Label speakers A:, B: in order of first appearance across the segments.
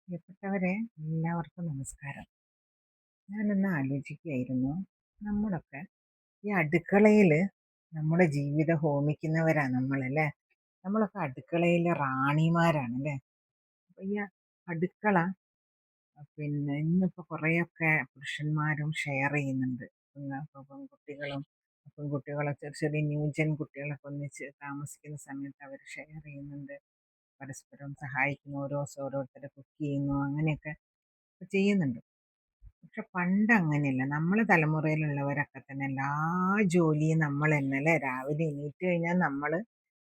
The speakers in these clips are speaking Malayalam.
A: പ്രിയപ്പെട്ടവരെ, എല്ലാവർക്കും നമസ്കാരം. ഞാനൊന്ന് ആലോചിക്കുകയായിരുന്നു. നമ്മളൊക്കെ ഈ അടുക്കളയിൽ നമ്മുടെ ജീവിതം ഹോമിക്കുന്നവരാ നമ്മളല്ലേ. നമ്മളൊക്കെ അടുക്കളയിലെ റാണിമാരാണല്ലേ. അപ്പൊ ഈ അടുക്കള ഇന്നിപ്പോൾ കുറേയൊക്കെ പുരുഷന്മാരും ഷെയർ ചെയ്യുന്നുണ്ട്. പെൺകുട്ടികളും പെൺകുട്ടികളൊക്കെ ചെറിയ ചെറിയ ന്യൂജൻ കുട്ടികളൊക്കെ ഒന്നിച്ച് താമസിക്കുന്ന സമയത്ത് അവർ ഷെയർ ചെയ്യുന്നുണ്ട്. പരസ്പരം സഹായിക്കുന്നു, ഓരോരുത്തരെ കുക്ക് ചെയ്യുന്നു, അങ്ങനെയൊക്കെ ചെയ്യുന്നുണ്ട്. പക്ഷെ പണ്ട് അങ്ങനെയല്ല. നമ്മളെ തലമുറയിലുള്ളവരൊക്കെ തന്നെ എല്ലാ ജോലിയും നമ്മൾ തന്നെ അല്ലേ. രാവിലെ എണീറ്റ് കഴിഞ്ഞാൽ നമ്മൾ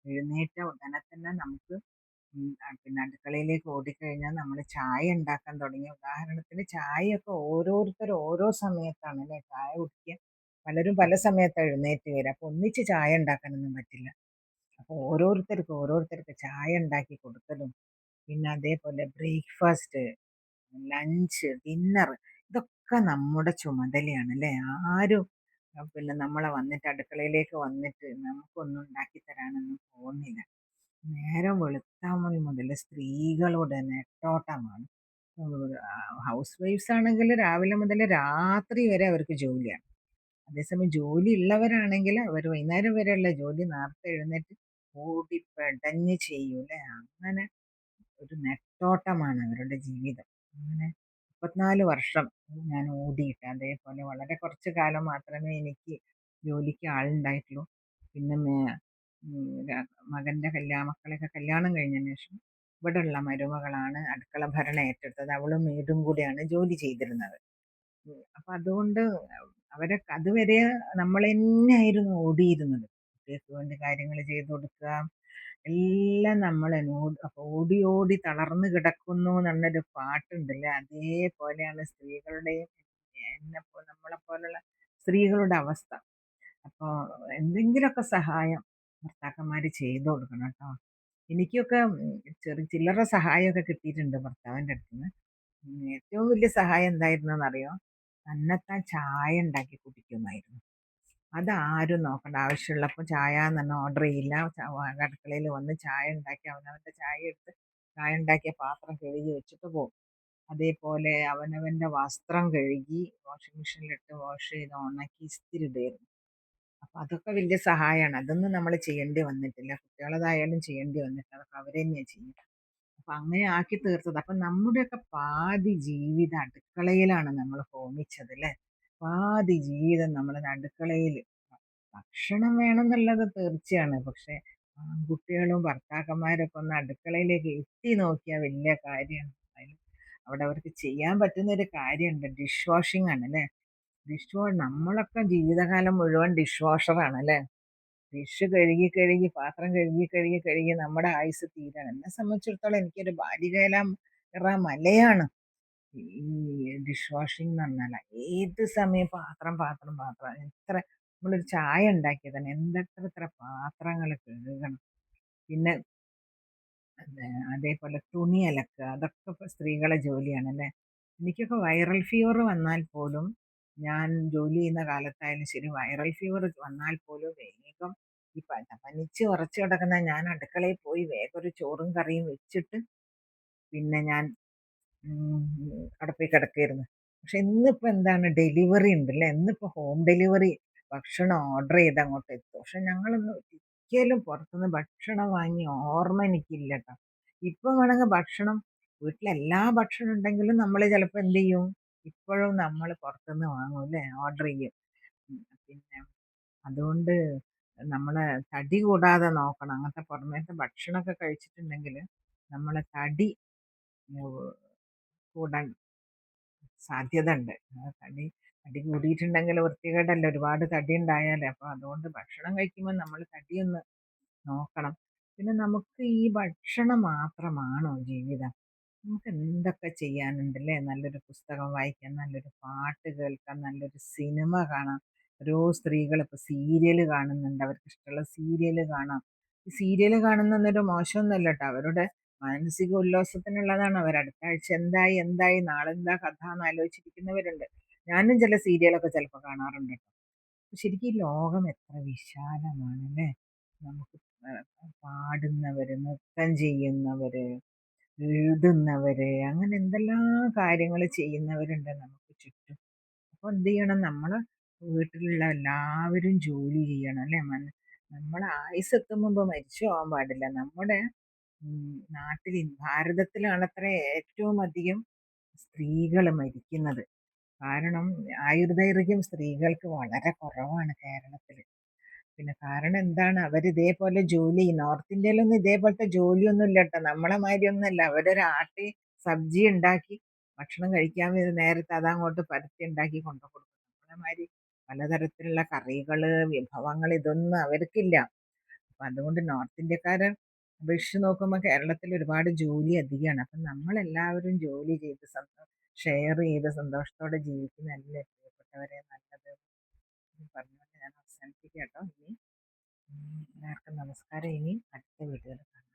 A: എഴുന്നേറ്റ ഉടനെ തന്നെ നമുക്ക് അടുക്കളയിലേക്ക് ഓടിക്കഴിഞ്ഞാൽ നമ്മൾ ചായ ഉണ്ടാക്കാൻ തുടങ്ങി. ഉദാഹരണത്തിന് ചായയൊക്കെ ഓരോരുത്തർ ഓരോ സമയത്താണ് അല്ലേ ചായ കുടിക്കുക. പലരും പല സമയത്താണ് എഴുന്നേറ്റ് വരിക. അപ്പോൾ ഒന്നിച്ച് ചായ ഉണ്ടാക്കാനൊന്നും പറ്റില്ല. അപ്പോൾ ഓരോരുത്തർക്ക് ചായ ഉണ്ടാക്കി കൊടുക്കലും, പിന്നെ അതേപോലെ ബ്രേക്ക്ഫാസ്റ്റ്, ലഞ്ച്, ഡിന്നർ, ഇതൊക്കെ നമ്മുടെ ചുമതലയാണ് അല്ലേ. ആരും നമ്മളെ വന്നിട്ട് അടുക്കളയിലേക്ക് വന്നിട്ട് നമുക്കൊന്നും ഉണ്ടാക്കി തരാനൊന്നും പോകുന്നില്ല. നേരം വെളുത്താൽ മുതൽ സ്ത്രീകളുടെ നെട്ടോട്ടമാണ്. ഹൗസ് വൈഫ്സ് ആണെങ്കിൽ രാവിലെ മുതൽ രാത്രി വരെ അവർക്ക് ജോലിയാണ്. അതേസമയം ജോലി ഉള്ളവരാണെങ്കിൽ അവർ വൈകുന്നേരം വരെയുള്ള ജോലി നേരത്തെ എഴുന്നേറ്റ് ഓടി പെടഞ്ഞ് ചെയ്യൂലേ. അങ്ങനെ ഒരു നെട്ടോട്ടമാണ് അവരുടെ ജീവിതം. അങ്ങനെ 34 വർഷം ഞാൻ ഓടിയിട്ട്, അതേപോലെ വളരെ കുറച്ച് കാലം മാത്രമേ എനിക്ക് ജോലിക്ക് ആളുണ്ടായിട്ടുള്ളൂ. പിന്നെ മകൻ്റെ മക്കളെയൊക്കെ കല്യാണം കഴിഞ്ഞതിന് ശേഷം ഇവിടെയുള്ള മരുമകളാണ് അടുക്കള ഭരണം ഏറ്റെടുത്തത്. അവളും വീടും കൂടിയാണ് ജോലി ചെയ്തിരുന്നത്. അപ്പം അതുകൊണ്ട് അതുവരെ നമ്മൾ തന്നെയായിരുന്നു ഓടിയിരുന്നത്. കുട്ടികൾക്ക് വേണ്ടി കാര്യങ്ങൾ ചെയ്തു കൊടുക്കുക, എല്ലാം നമ്മൾ തന്നെ. അപ്പോൾ ഓടി ഓടി തളർന്നു കിടക്കുന്നു എന്നുള്ളൊരു പാട്ടുണ്ടല്ലേ, അതേപോലെയാണ് സ്ത്രീകളുടെയും നമ്മളെപ്പോലുള്ള സ്ത്രീകളുടെ അവസ്ഥ. അപ്പോൾ എന്തെങ്കിലുമൊക്കെ സഹായം ഭർത്താക്കന്മാർ ചെയ്തു കൊടുക്കണം കേട്ടോ. എനിക്കൊക്കെ ചില്ലറ സഹായമൊക്കെ കിട്ടിയിട്ടുണ്ട് ഭർത്താവിൻ്റെ അടുത്ത് നിന്ന്. ഏറ്റവും വലിയ സഹായം എന്തായിരുന്നെന്നറിയോ? തന്നെത്താൻ ചായ ഉണ്ടാക്കി കുടിക്കുമായിരുന്നു. അതാരും നോക്കണ്ട. ആവശ്യമുള്ളപ്പോൾ ചായ എന്ന് പറഞ്ഞാൽ ഓർഡർ ചെയ്യില്ല. അടുക്കളയിൽ വന്ന് ചായ ഉണ്ടാക്കി അവനവൻ്റെ ചായ എടുത്ത് ചായ ഉണ്ടാക്കിയ പാത്രം കഴുകി വെച്ചിട്ട് പോകും. അതേപോലെ അവനവൻ്റെ വസ്ത്രം കഴുകി വാഷിംഗ് മെഷീനിലിട്ട് വാഷ് ചെയ്ത് ഉണക്കി ഇസ്തിരി ഇടുമായിരുന്നു. അപ്പം അതൊക്കെ വലിയ സഹായമാണ്. അതൊന്നും നമ്മൾ ചെയ്യേണ്ടി വന്നിട്ടില്ല. കുട്ടികളതായാലും ചെയ്യേണ്ടി വന്നിട്ടില്ല. അതൊക്കെ അവർ തന്നെയാണ് ചെയ്യുക. അപ്പം അങ്ങനെ ആക്കി തീർത്തത്. അപ്പം നമ്മുടെയൊക്കെ പാതി ജീവിതം അടുക്കളയിലാണ് നമ്മൾ ഹോമിച്ചത് അല്ലേ. പാതി ജീവിതം നമ്മൾ അടുക്കളയിൽ. ഭക്ഷണം വേണമെന്നുള്ളത് തീർച്ചയാണ്. പക്ഷെ ആൺകുട്ടികളും ഭർത്താക്കന്മാരൊക്കെ ഒന്ന് അടുക്കളയിലേക്ക് എത്തി നോക്കിയാൽ വലിയ കാര്യമാണ്. അവിടെ അവർക്ക് ചെയ്യാൻ പറ്റുന്ന ഒരു കാര്യമുണ്ട്. ഡിഷ് വാഷിംഗ് ആണ് അല്ലേ. നമ്മളൊക്കെ ജീവിതകാലം മുഴുവൻ ഡിഷ് വാഷറാണ് അല്ലേ. ഡിഷ് കഴുകി കഴുകി പാത്രം കഴുകി കഴുകി കഴുകി നമ്മുടെ ആയുസ് തീരാണ്. എന്നെ സംബന്ധിച്ചിടത്തോളം എനിക്കൊരു ബാലികേല മലയാണ് ഈ ഡിഷ് വാഷിംഗ് എന്ന് പറഞ്ഞാൽ. ഏത് സമയം പാത്രം പാത്രം പാത്രം എത്ര നമ്മളൊരു ചായ ഉണ്ടാക്കിയത് തന്നെ എത്ര പാത്രങ്ങൾ കഴുകണം. പിന്നെ അതേപോലെ തുണി അലക്കുക, അതൊക്കെ ഇപ്പോൾ സ്ത്രീകളെ ജോലിയാണല്ലേ. എനിക്കൊക്കെ വൈറൽ ഫീവർ വന്നാൽ പോലും, ഞാൻ ജോലി ചെയ്യുന്ന കാലത്തായാലും ശരി, വൈറൽ ഫീവർ വന്നാൽ പോലും വേഗം ഈ പനിച്ച് ഉറച്ച് കിടക്കുന്ന ഞാൻ അടുക്കളയിൽ പോയി വേഗം ഒരു ചോറും കറിയും വെച്ചിട്ട് പിന്നെ ഞാൻ അടുപ്പിൽ കിടക്കുകയായിരുന്നു. പക്ഷെ ഇന്നിപ്പോൾ എന്താണ്, ഡെലിവറി ഉണ്ടല്ലേ. ഇന്നിപ്പോൾ ഹോം ഡെലിവറി ഭക്ഷണം ഓർഡർ ചെയ്ത് അങ്ങോട്ട് എത്തും. പക്ഷെ ഞങ്ങളൊന്നും ഒരിക്കലും പുറത്തുനിന്ന് ഭക്ഷണം വാങ്ങി ഓർമ്മ എനിക്കില്ല കേട്ടോ. ഇപ്പം വേണമെങ്കിൽ ഭക്ഷണം വീട്ടിലെല്ലാ ഭക്ഷണം ഉണ്ടെങ്കിലും നമ്മൾ ചിലപ്പോൾ എന്ത് ചെയ്യും, ഇപ്പോഴും നമ്മൾ പുറത്തുനിന്ന് വാങ്ങും അല്ലേ, ഓർഡർ ചെയ്യും. പിന്നെ അതുകൊണ്ട് നമ്മൾ തടി കൂടാതെ നോക്കണം. അങ്ങനത്തെ പുറമേത്തെ ഭക്ഷണമൊക്കെ കഴിച്ചിട്ടുണ്ടെങ്കിൽ നമ്മളെ തടി കൂടാൻ സാധ്യത ഉണ്ട്. തടി തടി കൂടിയിട്ടുണ്ടെങ്കിൽ വൃത്തികേടല്ലേ, ഒരുപാട് തടി ഉണ്ടായാലേ. അപ്പോൾ അതുകൊണ്ട് ഭക്ഷണം കഴിക്കുമ്പോൾ നമ്മൾ തടിയൊന്ന് നോക്കണം. പിന്നെ നമുക്ക് ഈ ഭക്ഷണം മാത്രമാണോ ജീവിതം? നമുക്ക് എന്തൊക്കെ ചെയ്യാനുണ്ടല്ലേ. നല്ലൊരു പുസ്തകം വായിക്കാം, നല്ലൊരു പാട്ട് കേൾക്കാം, നല്ലൊരു സിനിമ കാണാം. ഓരോ സ്ത്രീകൾ ഇപ്പോൾ സീരിയൽ കാണുന്നുണ്ട്. അവർക്ക് ഇഷ്ടമുള്ള സീരിയൽ കാണാം. ഈ സീരിയൽ കാണുന്നതൊരു മോശമൊന്നുമല്ല കേട്ടോ. അവരുടെ മാനസിക ഉല്ലാസത്തിനുള്ളതാണ്. അവർ അടുത്ത ആഴ്ച എന്തായി എന്തായി നാളെന്താ കഥ എന്ന് ആലോചിച്ചിരിക്കുന്നവരുണ്ട്. ഞാനും ചില സീരിയലൊക്കെ ചിലപ്പോൾ കാണാറുണ്ട് കേട്ടോ. ശരിക്കും ഈ ലോകം എത്ര വിശാലമാണ് അല്ലേ. നമുക്ക് പാടുന്നവര്, നൃത്തം ചെയ്യുന്നവര്, എഴുതുന്നവര്, അങ്ങനെ എന്തെല്ലാം കാര്യങ്ങള് ചെയ്യുന്നവരുണ്ട് നമുക്ക് ചുറ്റും. അപ്പൊ എന്ത് ചെയ്യണം? നമ്മള് വീട്ടിലുള്ള എല്ലാവരും ജോലി ചെയ്യണം അല്ലെ? നമ്മളെ ആയുസ്സെത്തും മുമ്പ് മരിച്ചു പോകാൻ പാടില്ല. നമ്മുടെ നാട്ടിൽ ഭാരതത്തിലാണത്രേ ഏറ്റവും അധികം സ്ത്രീകൾ മരിക്കുന്നത്. കാരണം ആയുർദൈർഘ്യം സ്ത്രീകൾക്ക് വളരെ കുറവാണ് കേരളത്തില്. പിന്നെ കാരണം എന്താണ്? അവരിതേപോലെ ജോലി നോർത്ത് ഇന്ത്യയിലൊന്നും ഇതേപോലത്തെ ജോലിയൊന്നും ഇല്ലട്ടോ. നമ്മളെ മാതിരിയൊന്നുമല്ല. അവരൊരാട്ടി സബ്ജി ഉണ്ടാക്കി ഭക്ഷണം കഴിക്കാൻ വരുന്ന നേരത്ത് അതങ്ങോട്ട് പരത്തി ഉണ്ടാക്കി കൊണ്ടു കൊടുക്കും. നമ്മളെ മാതിരി പലതരത്തിലുള്ള കറികള്, വിഭവങ്ങൾ ഇതൊന്നും അവർക്കില്ല. അപ്പൊ അതുകൊണ്ട് നോർത്ത് ഇന്ത്യക്കാരെ അപേക്ഷിച്ച് നോക്കുമ്പോൾ കേരളത്തിൽ ഒരുപാട് ജോലി അധികമാണ്. അപ്പം നമ്മളെല്ലാവരും ജോലി ചെയ്ത് ഷെയർ ചെയ്ത് സന്തോഷത്തോടെ ജീവിക്കുന്നതല്ലേ പ്രിയപ്പെട്ടവരെ നല്ലത് എന്ന് പറഞ്ഞുകൊണ്ട് ഞാൻ അവസാനിപ്പിക്കാം കേട്ടോ. ഇനി എല്ലാവർക്കും നമസ്കാരം. ഇനി അടുത്ത വീഡിയോയിൽ കാണാം.